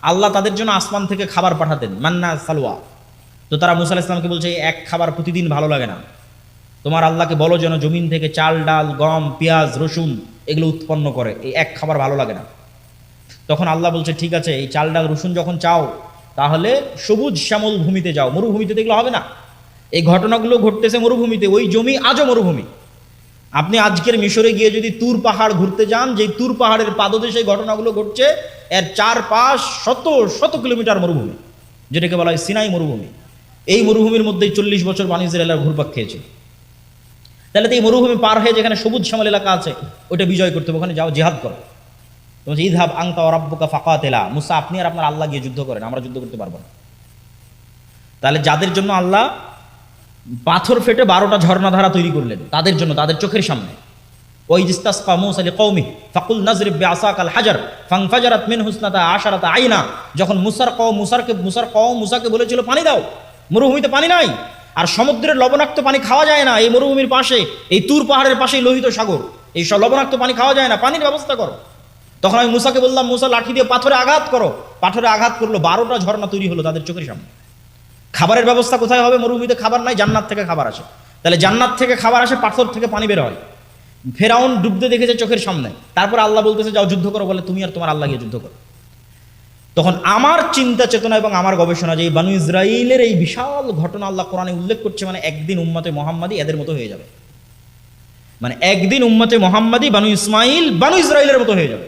আল্লাহ তাদের জন্য আসমান থেকে খাবার পাঠাতেন, মান্না সালওয়া। তো তারা মুসা আলাইহিস সালামকে বলছে এক খাবার প্রতিদিন ভালো লাগে না, তোমার আল্লাহকে বলো যেন জমিন থেকে চাল ডাল গম পেঁয়াজ রসুন এগুলো উৎপন্ন করে, এই এক খাবার ভালো লাগে না। তখন আল্লাহ বলছে ঠিক আছে, এই চাল ডাল রসুন যখন চাও তাহলে সবুজ শ্যামল ভূমিতে যাও, মরুভূমিতে দেখলে হবে না। এই ঘটনাগুলো ঘটতেছে মরুভূমিতে, ওই জমি আজও মরুভূমি। আপনি আজকের মিশরে গিয়ে যদি তুর পাহাড় ঘুরতে যান, যে তুর পাহাড়ের পাদদেশে ঘটনাগুলো ঘটছে, এর চারপাশ শত শত কিলোমিটার মরুভূমি, যেটাকে বলা হয় সিনাই মরুভূমি। এই মরুভূমির মধ্যেই 40 বছর বানি ইসরায়েলরা ঘুরপাক খেয়েছে। তাহলে তো এই মরুভূমি পার হয়ে যেখানে সবুজ শ্যামল এলাকা আছে ওইটা বিজয় করতে হবে, ওখানে যাও জিহাদ করো। তোমার ইদহাব আনতা ওয়া রাব্বুকা ফাকাতিলা, মুসা আপনি আর আপনার আল্লাহ গিয়ে যুদ্ধ করেন, আমরা যুদ্ধ করতে পারবো না। তাহলে যাদের জন্য আল্লাহ পাথর ফেটে 12টা ঝর্ণাধারা তৈরি করলেন, তাদের জন্য, তাদের চোখের সামনে। ওই ইস্তাসকা মূসা লিকওমি ফাকুল নাজরিব বিআসাকাল হাজার ফানফাজারাত মিনহু ইসনাতা আশারাতা আইনা। যখন মুসার কওম মুসাকে বলেছিল পানি দাও, মরুভূমিতে পানি নাই, আর সমুদ্রের লবণাক্ত পানি খাওয়া যায় না, এই মরুভূমির পাশে এই তুর পাহাড়ের পাশেই লোহিত সাগর, এই সব লবণাক্ত পানি খাওয়া যায় না, পানির ব্যবস্থা করো। তখন আমি মুসাকে বললাম মুসা লাঠি দিয়ে পাথরে আঘাত করো, পাথরে আঘাত করলো, 12টা ঝর্ণা তৈরি হলো তাদের চোখের সামনে। খাবারের ব্যবস্থা কোথায় হবে? মরুভূমিতে খাবার নাই, জান্নাত থেকে খাবার আসে। তাহলে জান্নাত থেকে খাবার আসে, পাথর থেকে পানি বের হয়। ফেরাউন ডুবতে দেখেছে চোখের সামনে, তারপর আল্লাহ বলতেছে যাও যুদ্ধ করো, বলে তুমি আর তোমার আল্লাহ গিয়ে যুদ্ধ করো। তখন আমার চিন্তা চেতনা এবং আমার গবেষণা যে বানু ইসরাইলের এই বিশাল ঘটনা আল্লাহ কোরআনে উল্লেখ করছে, মানে একদিন উম্মতে মুহাম্মাদি এদের মতো হয়ে যাবে, মানে একদিন উম্মতে মুহাম্মাদি বানু ইসমাইল বানু ইসরাইলের মতো হয়ে যাবে।